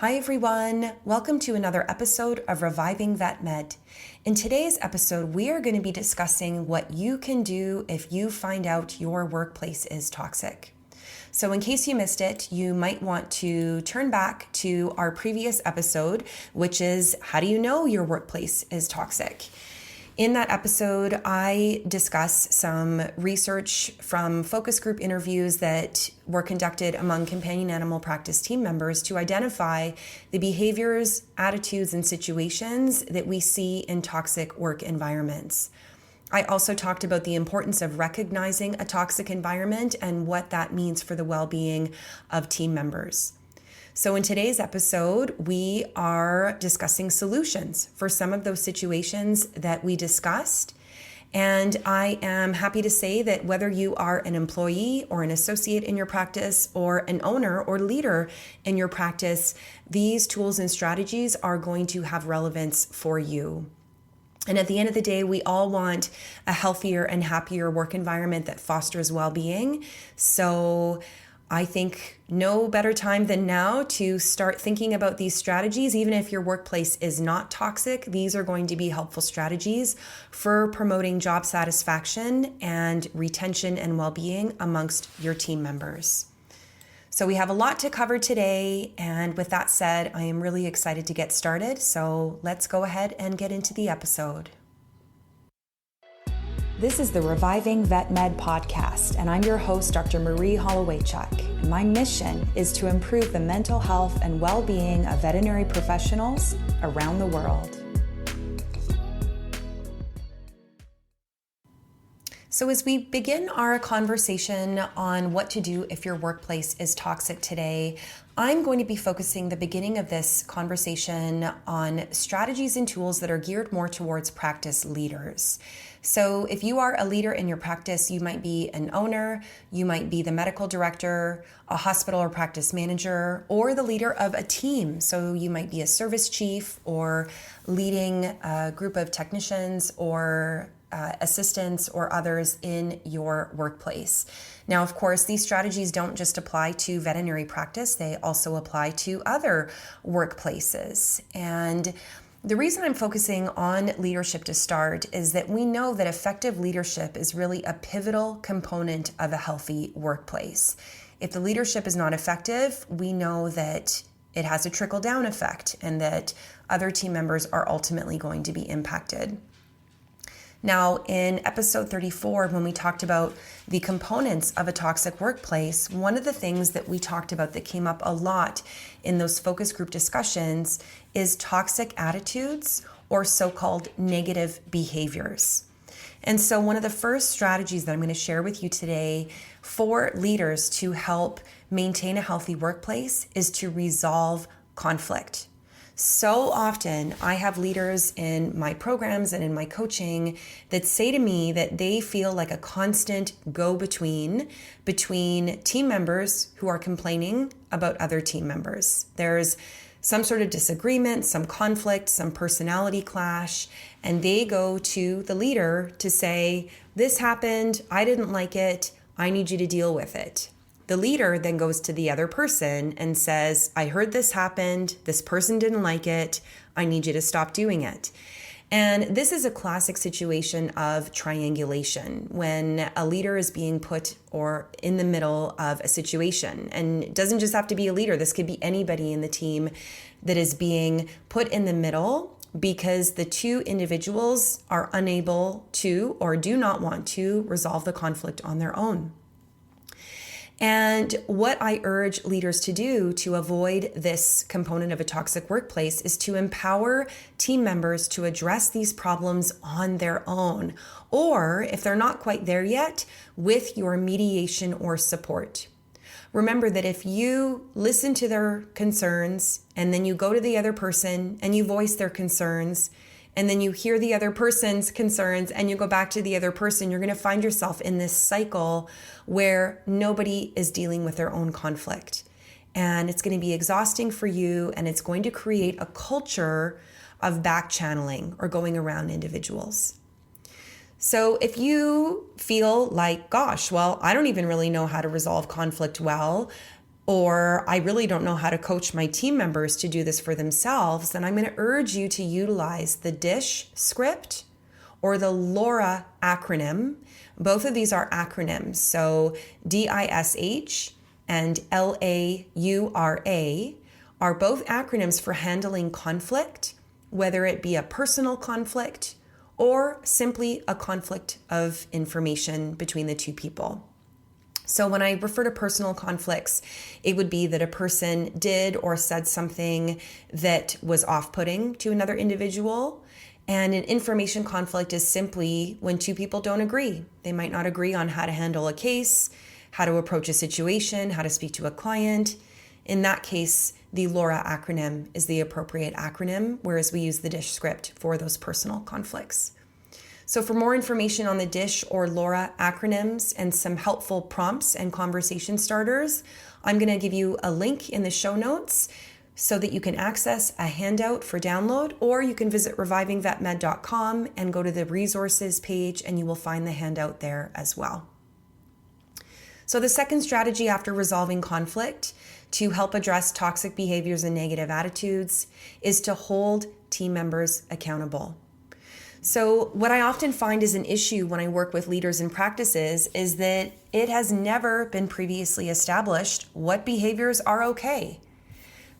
Hi everyone, welcome to another episode of Reviving Vet Med. In today's episode, we are going to be discussing what you can do if you find out your workplace is toxic. So in case you missed it, you might want to turn back to our previous episode, which is how do you know your workplace is toxic? In that episode, I discuss some research from focus group interviews that were conducted among companion animal practice team members to identify the behaviors, attitudes, and situations that we see in toxic work environments. I also talked about the importance of recognizing a toxic environment and what that means for the well-being of team members. So in today's episode, we are discussing solutions for some of those situations that we discussed. And I am happy to say that whether you are an employee or an associate in your practice or an owner or leader in your practice, these tools and strategies are going to have relevance for you. And at the end of the day, we all want a healthier and happier work environment that fosters well-being. So I think no better time than now to start thinking about these strategies. Even if your workplace is not toxic, these are going to be helpful strategies for promoting job satisfaction and retention and well-being amongst your team members. So we have a lot to cover today. And with that said, I am really excited to get started. So let's go ahead and get into the episode. This is the Reviving Vet Med podcast, and I'm your host, Dr. Marie Hollowaychuk. And my mission is to improve the mental health and well-being of veterinary professionals around the world. So as we begin our conversation on what to do if your workplace is toxic today, I'm going to be focusing the beginning of this conversation on strategies and tools that are geared more towards practice leaders. So if you are a leader in your practice, you might be an owner, you might be the medical director, a hospital or practice manager, or the leader of a team. So you might be a service chief or leading a group of technicians or assistants or others in your workplace. Now, of course, these strategies don't just apply to veterinary practice, they also apply to other workplaces. And the reason I'm focusing on leadership to start is that we know that effective leadership is really a pivotal component of a healthy workplace. If the leadership is not effective, we know that it has a trickle-down effect and that other team members are ultimately going to be impacted. Now, in episode 34, when we talked about the components of a toxic workplace, one of the things that we talked about that came up a lot in those focus group discussions is toxic attitudes or so-called negative behaviors. And so one of the first strategies that I'm going to share with you today for leaders to help maintain a healthy workplace is to resolve conflict. So often I have leaders in my programs and in my coaching that say to me that they feel like a constant go-between between team members who are complaining about other team members. There's some sort of disagreement, some conflict, some personality clash, and they go to the leader to say, this happened, I didn't like it, I need you to deal with it. The leader then goes to the other person and says, I heard this happened, this person didn't like it, I need you to stop doing it. And this is a classic situation of triangulation when a leader is being put or in the middle of a situation. And it doesn't just have to be a leader, this could be anybody in the team that is being put in the middle because the two individuals are unable to or do not want to resolve the conflict on their own. And what I urge leaders to do to avoid this component of a toxic workplace is to empower team members to address these problems on their own, or if they're not quite there yet, with your mediation or support. Remember that if you listen to their concerns and then you go to the other person and you voice their concerns, and then you hear the other person's concerns and you go back to the other person, you're going to find yourself in this cycle where nobody is dealing with their own conflict. And it's going to be exhausting for you, and it's going to create a culture of back channeling or going around individuals. So if you feel like, gosh, well, I don't even really know how to resolve conflict well, or I really don't know how to coach my team members to do this for themselves, then I'm going to urge you to utilize the DISH script or the LAURA acronym. Both of these are acronyms. So DISH and LAURA are both acronyms for handling conflict, whether it be a personal conflict or simply a conflict of information between the two people. So when I refer to personal conflicts, it would be that a person did or said something that was off-putting to another individual. And an information conflict is simply when two people don't agree. They might not agree on how to handle a case, how to approach a situation, how to speak to a client. In that case, the LAURA acronym is the appropriate acronym, whereas we use the DISH script for those personal conflicts. So for more information on the DISH or LAURA acronyms and some helpful prompts and conversation starters, I'm going to give you a link in the show notes so that you can access a handout for download, or you can visit revivingvetmed.com and go to the resources page and you will find the handout there as well. So the second strategy after resolving conflict to help address toxic behaviors and negative attitudes is to hold team members accountable. So what I often find is an issue when I work with leaders and practices is that it has never been previously established what behaviors are okay.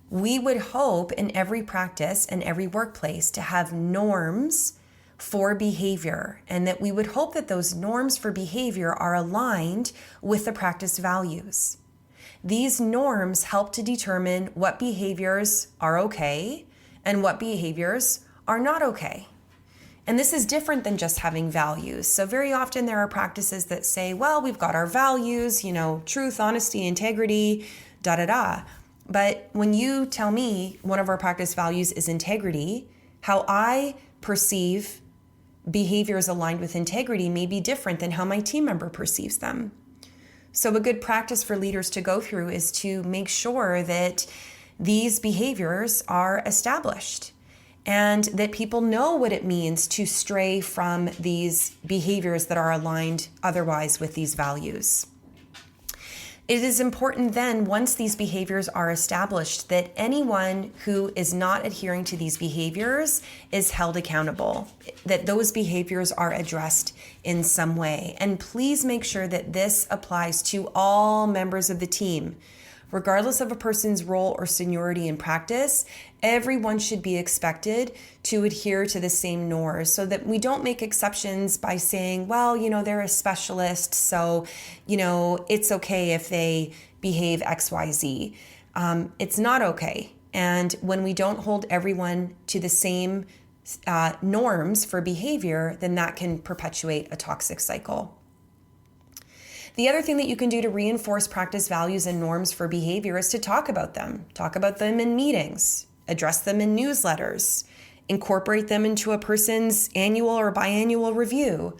We would hope in every practice and every workplace to have norms for behavior, and that we would hope that those norms for behavior are aligned with the practice values. These norms help to determine what behaviors are okay and what behaviors are not okay. And this is different than just having values. So very often there are practices that say, well, we've got our values, truth, honesty, integrity, But when you tell me one of our practice values is integrity, how I perceive behaviors aligned with integrity may be different than how my team member perceives them. So a good practice for leaders to go through is to make sure that these behaviors are established and that people know what it means to stray from these behaviors that are aligned otherwise with these values. It is important then, once these behaviors are established, that anyone who is not adhering to these behaviors is held accountable, that those behaviors are addressed in some way. And please make sure that this applies to all members of the team. Regardless of a person's role or seniority in practice, everyone should be expected to adhere to the same norms so that we don't make exceptions by saying, well, they're a specialist, so, it's okay if they behave XYZ. It's not okay. And when we don't hold everyone to the same norms for behavior, then that can perpetuate a toxic cycle. The other thing that you can do to reinforce practice values and norms for behavior is to talk about them. Talk about them in meetings, address them in newsletters, incorporate them into a person's annual or biannual review.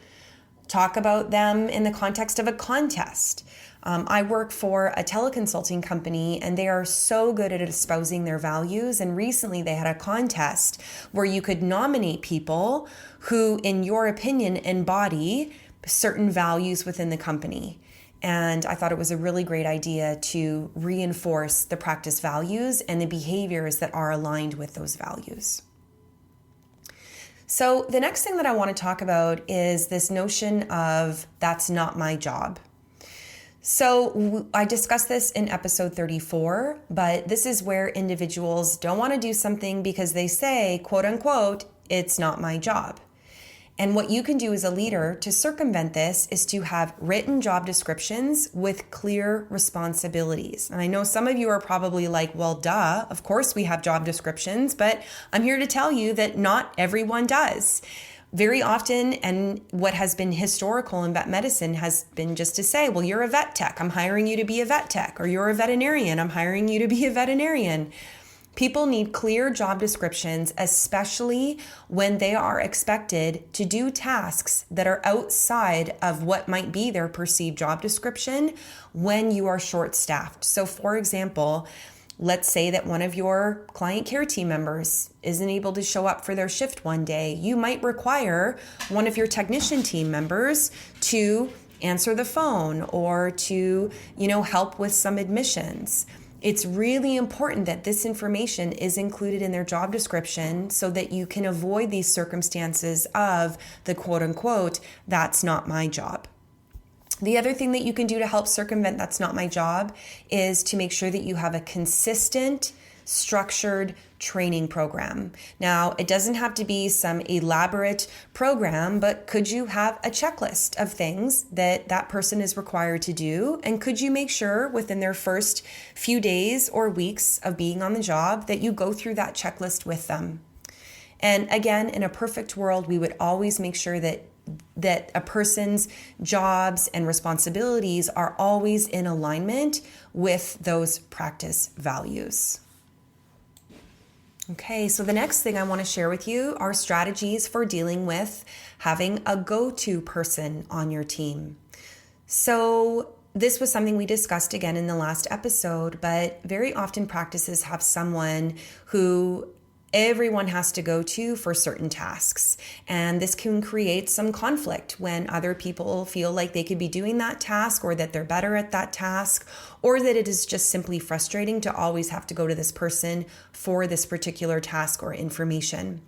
Talk about them in the context of a contest. I work for a teleconsulting company and they are so good at espousing their values. And recently they had a contest where you could nominate people who, in your opinion, embody certain values within the company. And I thought it was a really great idea to reinforce the practice values and the behaviors that are aligned with those values. So the next thing that I want to talk about is this notion of that's not my job. So I discussed this in episode 34, but this is where individuals don't want to do something because they say, quote unquote, it's not my job. And what you can do as a leader to circumvent this is to have written job descriptions with clear responsibilities. And I know some of you are probably like, well, duh, of course we have job descriptions, but I'm here to tell you that not everyone does. Very often, and what has been historical in vet medicine has been just to say, well, you're a vet tech, I'm hiring you to be a vet tech, or you're a veterinarian, I'm hiring you to be a veterinarian. People need clear job descriptions, especially when they are expected to do tasks that are outside of what might be their perceived job description when you are short-staffed. So for example, let's say that one of your client care team members isn't able to show up for their shift one day. You might require one of your technician team members to answer the phone or to, help with some admissions. It's really important that this information is included in their job description so that you can avoid these circumstances of the quote unquote, "that's not my job." The other thing that you can do to help circumvent "that's not my job" is to make sure that you have a consistent, structured training program. Now, it doesn't have to be some elaborate program, but could you have a checklist of things that that person is required to do? And could you make sure within their first few days or weeks of being on the job that you go through that checklist with them? And again, in a perfect world, we would always make sure that a person's jobs and responsibilities are always in alignment with those practice values. Okay, so the next thing I want to share with you are strategies for dealing with having a go-to person on your team. So this was something we discussed again in the last episode, but very often practices have someone who everyone has to go to for certain tasks. And this can create some conflict when other people feel like they could be doing that task or that they're better at that task, or that it is just simply frustrating to always have to go to this person for this particular task or information.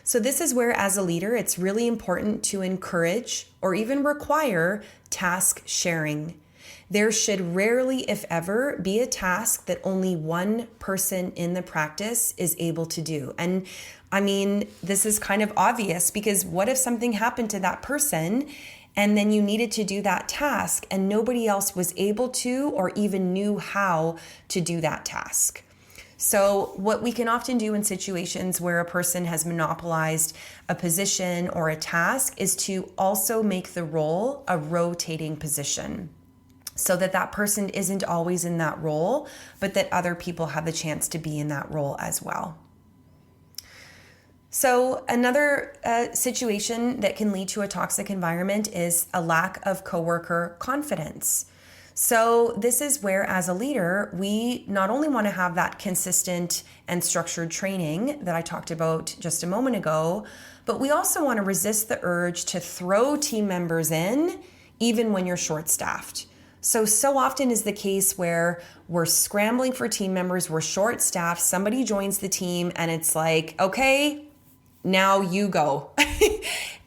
So this is where, as a leader, it's really important to encourage or even require task sharing. There should rarely, if ever, be a task that only one person in the practice is able to do. And I mean, this is kind of obvious because what if something happened to that person and then you needed to do that task and nobody else was able to or even knew how to do that task? So what we can often do in situations where a person has monopolized a position or a task is to also make the role a rotating position, so that that person isn't always in that role, but that other people have the chance to be in that role as well. So another situation that can lead to a toxic environment is a lack of coworker confidence. So this is where, as a leader, we not only want to have that consistent and structured training that I talked about just a moment ago, but we also want to resist the urge to throw team members in, even when you're short-staffed. So often is the case where we're scrambling for team members, we're short-staffed, somebody joins the team and it's like, okay, now you go.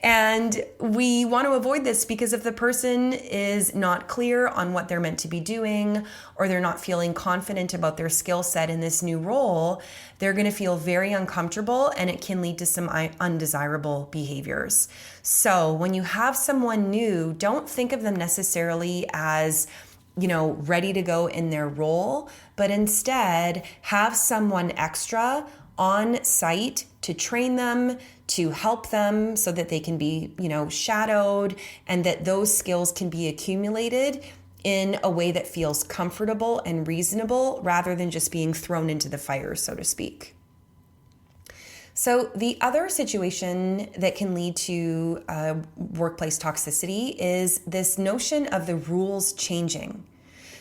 And we want to avoid this because if the person is not clear on what they're meant to be doing, or they're not feeling confident about their skill set in this new role, they're going to feel very uncomfortable and it can lead to some undesirable behaviors. So when you have someone new, don't think of them necessarily as ready to go in their role, but instead have someone extra on site to train them, to help them so that they can be, shadowed, and that those skills can be accumulated in a way that feels comfortable and reasonable rather than just being thrown into the fire, so to speak. So the other situation that can lead to workplace toxicity is this notion of the rules changing.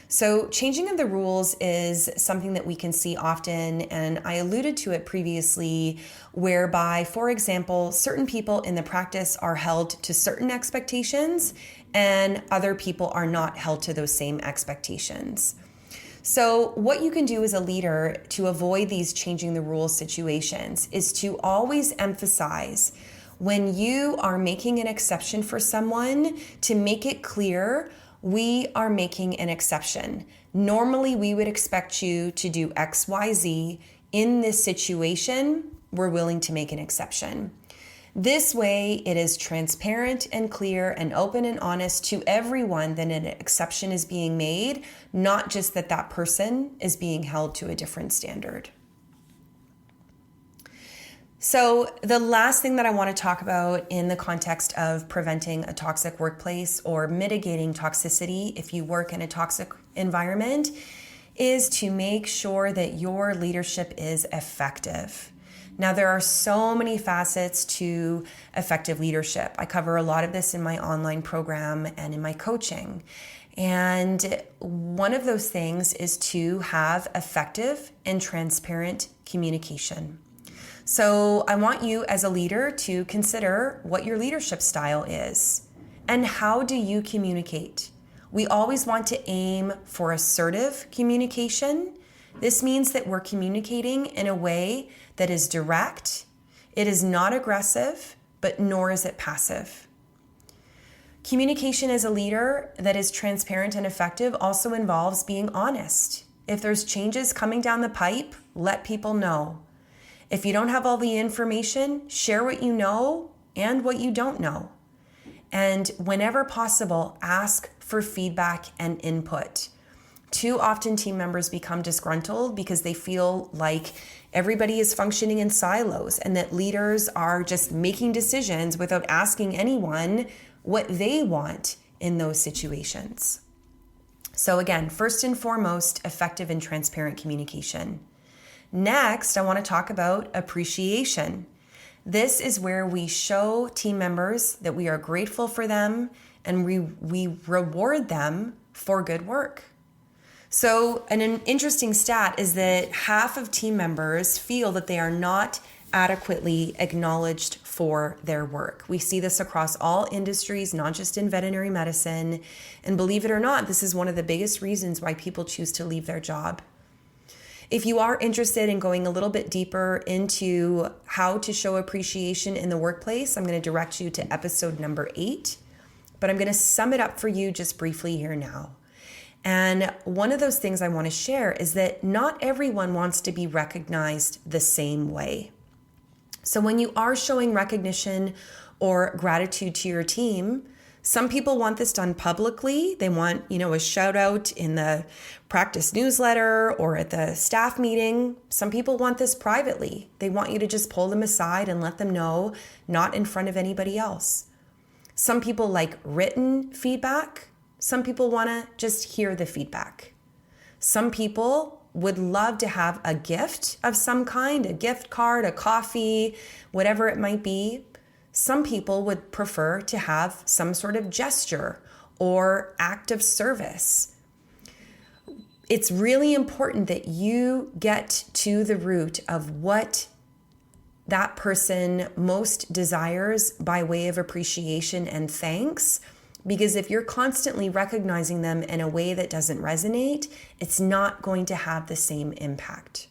So changing of the rules is something that we can see often, and I alluded to it previously, whereby, for example, certain people in the practice are held to certain expectations and other people are not held to those same expectations. So what you can do as a leader to avoid these changing the rules situations is to always emphasize when you are making an exception for someone to make it clear we are making an exception. Normally, we would expect you to do X, Y, Z. In this situation, we're willing to make an exception. This way, it is transparent and clear and open and honest to everyone that an exception is being made, not just that that person is being held to a different standard. So the last thing that I want to talk about in the context of preventing a toxic workplace or mitigating toxicity if you work in a toxic environment is to make sure that your leadership is effective. Now, there are so many facets to effective leadership. I cover a lot of this in my online program and in my coaching. And one of those things is to have effective and transparent communication. So I want you as a leader to consider what your leadership style is. And how do you communicate? We always want to aim for assertive communication. This means that we're communicating in a way that is direct. It is not aggressive, but nor is it passive. Communication as a leader that is transparent and effective also involves being honest. If there's changes coming down the pipe, let people know. If you don't have all the information, share what you know and what you don't know. And whenever possible, ask for feedback and input. Too often team members become disgruntled because they feel like everybody is functioning in silos and that leaders are just making decisions without asking anyone what they want in those situations. So again, first and foremost, effective and transparent communication. Next, I want to talk about appreciation. This is where we show team members that we are grateful for them and we reward them for good work. So an interesting stat is that half of team members feel that they are not adequately acknowledged for their work. We see this across all industries, not just in veterinary medicine. And believe it or not, this is one of the biggest reasons why people choose to leave their job. If you are interested in going a little bit deeper into how to show appreciation in the workplace, I'm going to direct you to episode number 8, but I'm going to sum it up for you just briefly here now. And one of those things I want to share is that not everyone wants to be recognized the same way. So when you are showing recognition or gratitude to your team, some people want this done publicly. They want, a shout out in the practice newsletter or at the staff meeting. Some people want this privately. They want you to just pull them aside and let them know, not in front of anybody else. Some people like written feedback. Some people want to just hear the feedback. Some people would love to have a gift of some kind, a gift card, a coffee, whatever it might be. Some people would prefer to have some sort of gesture or act of service. It's really important that you get to the root of what that person most desires by way of appreciation and thanks. Because if you're constantly recognizing them in a way that doesn't resonate, it's not going to have the same impact.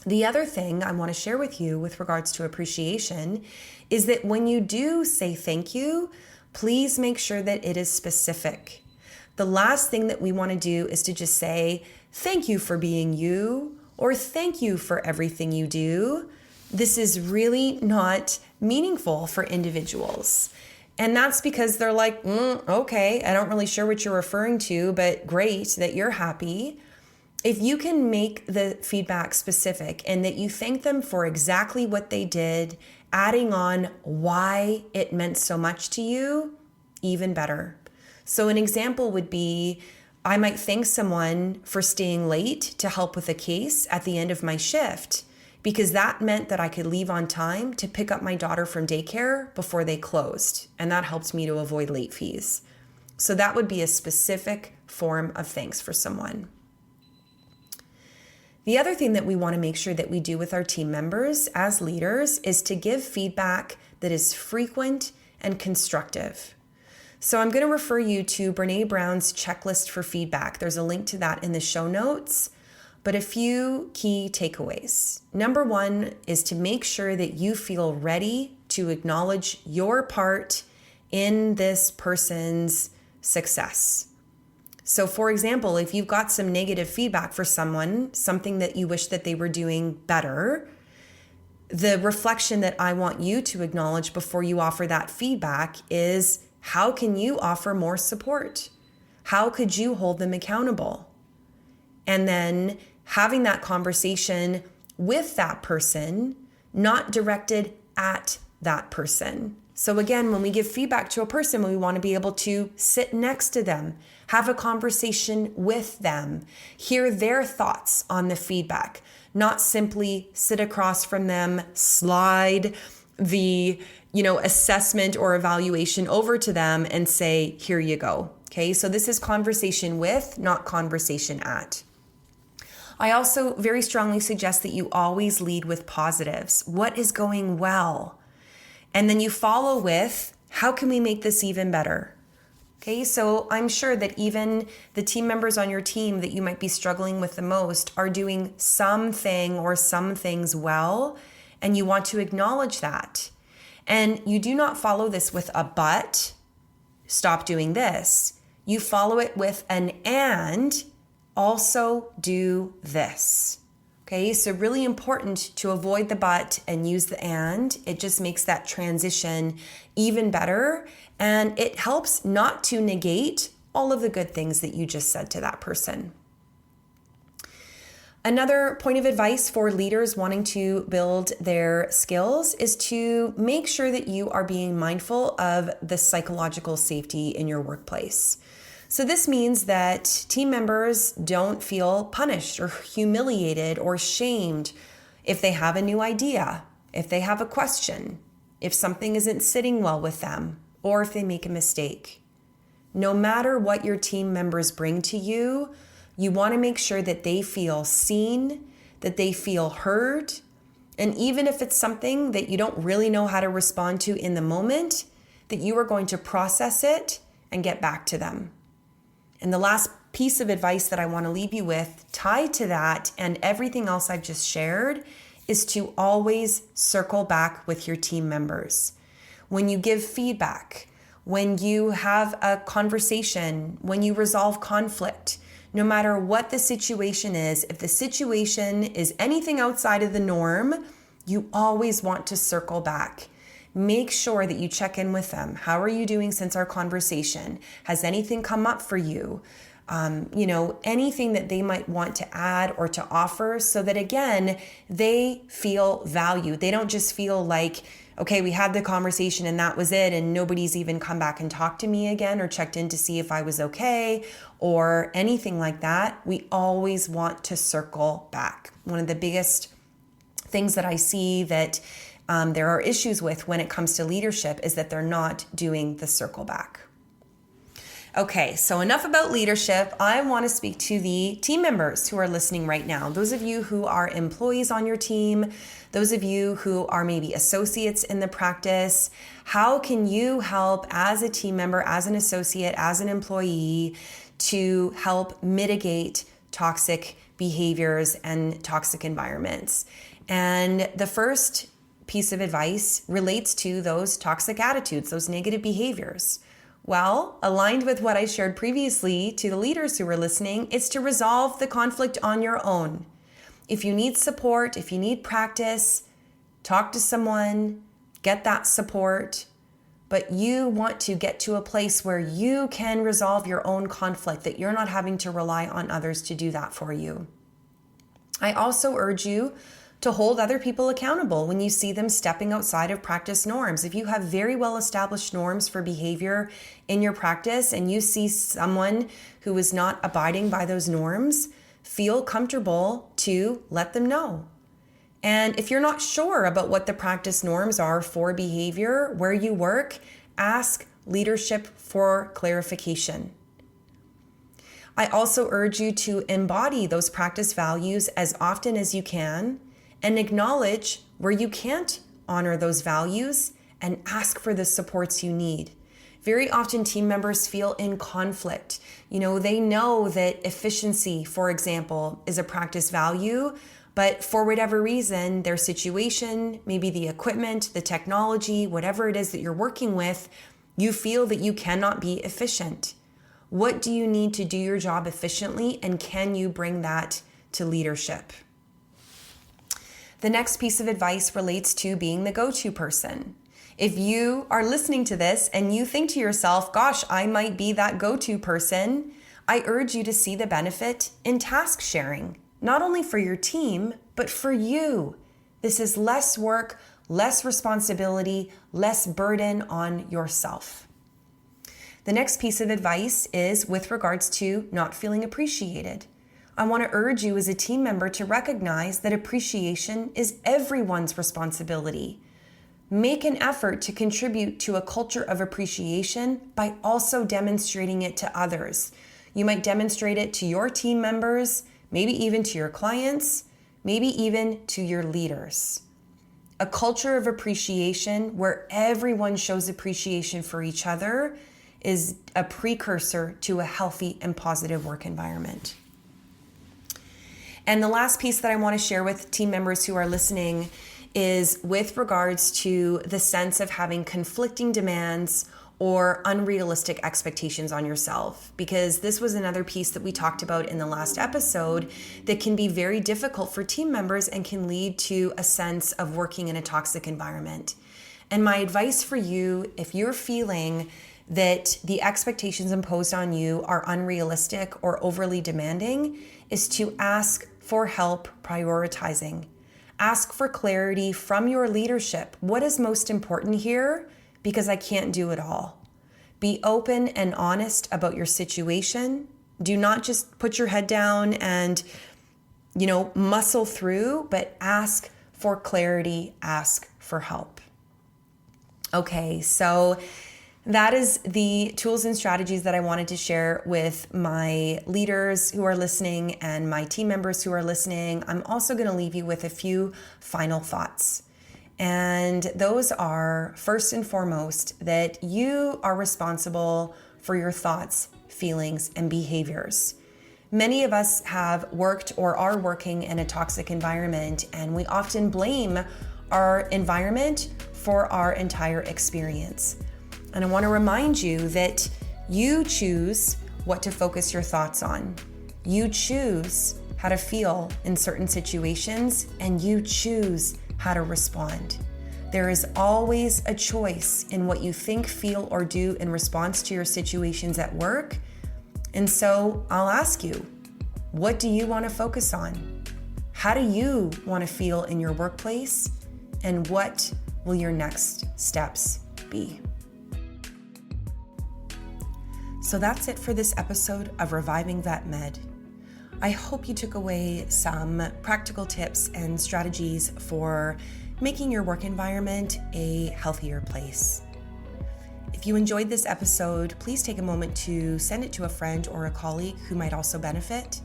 The other thing I want to share with you with regards to appreciation is that when you do say thank you, please make sure that it is specific. The last thing that we want to do is to just say, thank you for being you, or thank you for everything you do. This is really not meaningful for individuals. And that's because they're like, okay, I don't really sure what you're referring to, but great that you're happy. If you can make the feedback specific and that you thank them for exactly what they did, adding on why it meant so much to you, even better. So an example would be, I might thank someone for staying late to help with a case at the end of my shift, because that meant that I could leave on time to pick up my daughter from daycare before they closed. And that helped me to avoid late fees. So that would be a specific form of thanks for someone. The other thing that we want to make sure that we do with our team members as leaders is to give feedback that is frequent and constructive. So I'm going to refer you to Brene Brown's checklist for feedback. There's a link to that in the show notes, but a few key takeaways. Number 1 is to make sure that you feel ready to acknowledge your part in this person's success. So for example, if you've got some negative feedback for someone, something that you wish that they were doing better, the reflection that I want you to acknowledge before you offer that feedback is, how can you offer more support? How could you hold them accountable? And then having that conversation with that person, not directed at that person. So again, when we give feedback to a person, we want to be able to sit next to them, have a conversation with them, hear their thoughts on the feedback, not simply sit across from them, slide the, assessment or evaluation over to them and say, here you go. Okay, so this is conversation with, not conversation at. I also very strongly suggest that you always lead with positives. What is going well? And then you follow with, How can we make this even better? Okay, so I'm sure that even the team members on your team that you might be struggling with the most are doing something or some things well, and you want to acknowledge that. And you do not follow this with a but, stop doing this. You follow it with an and, also do this. Okay, so really important to avoid the but and use the and. It just makes that transition even better, and it helps not to negate all of the good things that you just said to that person. Another point of advice for leaders wanting to build their skills is to make sure that you are being mindful of the psychological safety in your workplace. So this means that team members don't feel punished or humiliated or shamed if they have a new idea, if they have a question, if something isn't sitting well with them, or if they make a mistake. No matter what your team members bring to you, you want to make sure that they feel seen, that they feel heard, and even if it's something that you don't really know how to respond to in the moment, that you are going to process it and get back to them. And the last piece of advice that I want to leave you with, tied to that and everything else I've just shared, is to always circle back with your team members. When you give feedback, when you have a conversation, when you resolve conflict, no matter what the situation is, if the situation is anything outside of the norm, you always want to circle back. Make sure that you check in with them. How are you doing since our conversation? Has anything come up for you? Anything that they might want to add or to offer, so that again, they feel valued. They don't just feel like, okay, we had the conversation and that was it, and nobody's even come back and talked to me again or checked in to see if I was okay or anything like that. We always want to circle back. One of the biggest things that I see that there are issues with when it comes to leadership is that they're not doing the circle back. Okay, so enough about leadership. I want to speak to the team members who are listening right now. Those of you who are employees on your team, those of you who are maybe associates in the practice, how can you help as a team member, as an associate, as an employee to help mitigate toxic behaviors and toxic environments? And the first piece of advice relates to those toxic attitudes, those negative behaviors. Well, aligned with what I shared previously to the leaders who were listening, it's to resolve the conflict on your own. If you need support, if you need practice, talk to someone, get that support. But you want to get to a place where you can resolve your own conflict, that you're not having to rely on others to do that for you. I also urge you to hold other people accountable when you see them stepping outside of practice norms. If you have very well established norms for behavior in your practice and you see someone who is not abiding by those norms, feel comfortable to let them know. And if you're not sure about what the practice norms are for behavior where you work, ask leadership for clarification. I also urge you to embody those practice values as often as you can, and acknowledge where you can't honor those values and ask for the supports you need. Very often team members feel in conflict. They know that efficiency, for example, is a practice value, but for whatever reason, their situation, maybe the equipment, the technology, whatever it is that you're working with, you feel that you cannot be efficient. What do you need to do your job efficiently, and can you bring that to leadership? The next piece of advice relates to being the go-to person. If you are listening to this and you think to yourself, gosh, I might be that go-to person, I urge you to see the benefit in task sharing, not only for your team, but for you. This is less work, less responsibility, less burden on yourself. The next piece of advice is with regards to not feeling appreciated. I want to urge you as a team member to recognize that appreciation is everyone's responsibility. Make an effort to contribute to a culture of appreciation by also demonstrating it to others. You might demonstrate it to your team members, maybe even to your clients, maybe even to your leaders. A culture of appreciation where everyone shows appreciation for each other is a precursor to a healthy and positive work environment. And the last piece that I want to share with team members who are listening is with regards to the sense of having conflicting demands or unrealistic expectations on yourself, because this was another piece that we talked about in the last episode that can be very difficult for team members and can lead to a sense of working in a toxic environment. And my advice for you, if you're feeling that the expectations imposed on you are unrealistic or overly demanding, is to ask for help prioritizing. Ask for clarity from your leadership. What is most important here? Because I can't do it all. Be open and honest about your situation. Do not just put your head down and, muscle through, but ask for clarity, ask for help. Okay, so that is the tools and strategies that I wanted to share with my leaders who are listening and my team members who are listening. I'm also going to leave you with a few final thoughts. And those are, first and foremost, that you are responsible for your thoughts, feelings, and behaviors. Many of us have worked or are working in a toxic environment, and we often blame our environment for our entire experience. And I want to remind you that you choose what to focus your thoughts on. You choose how to feel in certain situations, and you choose how to respond. There is always a choice in what you think, feel, or do in response to your situations at work. And so I'll ask you, what do you want to focus on? How do you want to feel in your workplace? And what will your next steps be? So that's it for this episode of Reviving Vet Med. I hope you took away some practical tips and strategies for making your work environment a healthier place. If you enjoyed this episode, please take a moment to send it to a friend or a colleague who might also benefit.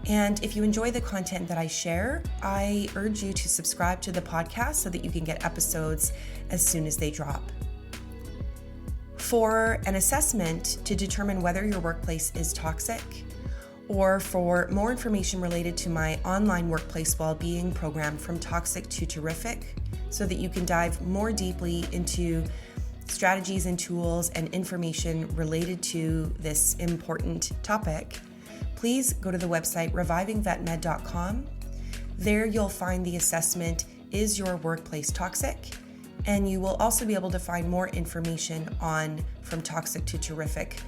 And if you enjoy the content that I share, I urge you to subscribe to the podcast so that you can get episodes as soon as they drop. For an assessment to determine whether your workplace is toxic, or for more information related to my online workplace wellbeing program, From Toxic to Terrific, so that you can dive more deeply into strategies and tools and information related to this important topic, please go to the website revivingvetmed.com. There you'll find the assessment, Is Your Workplace Toxic? And you will also be able to find more information on From Toxic to Terrific,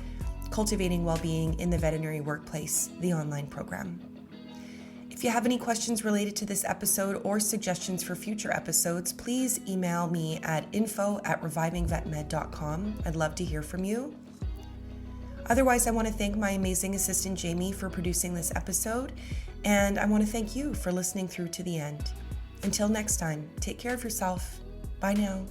Cultivating Wellbeing in the Veterinary Workplace, the online program. If you have any questions related to this episode or suggestions for future episodes, please email me at info@revivingvetmed.com. I'd love to hear from you. Otherwise, I want to thank my amazing assistant, Jamie, for producing this episode, and I want to thank you for listening through to the end. Until next time, take care of yourself. Bye now.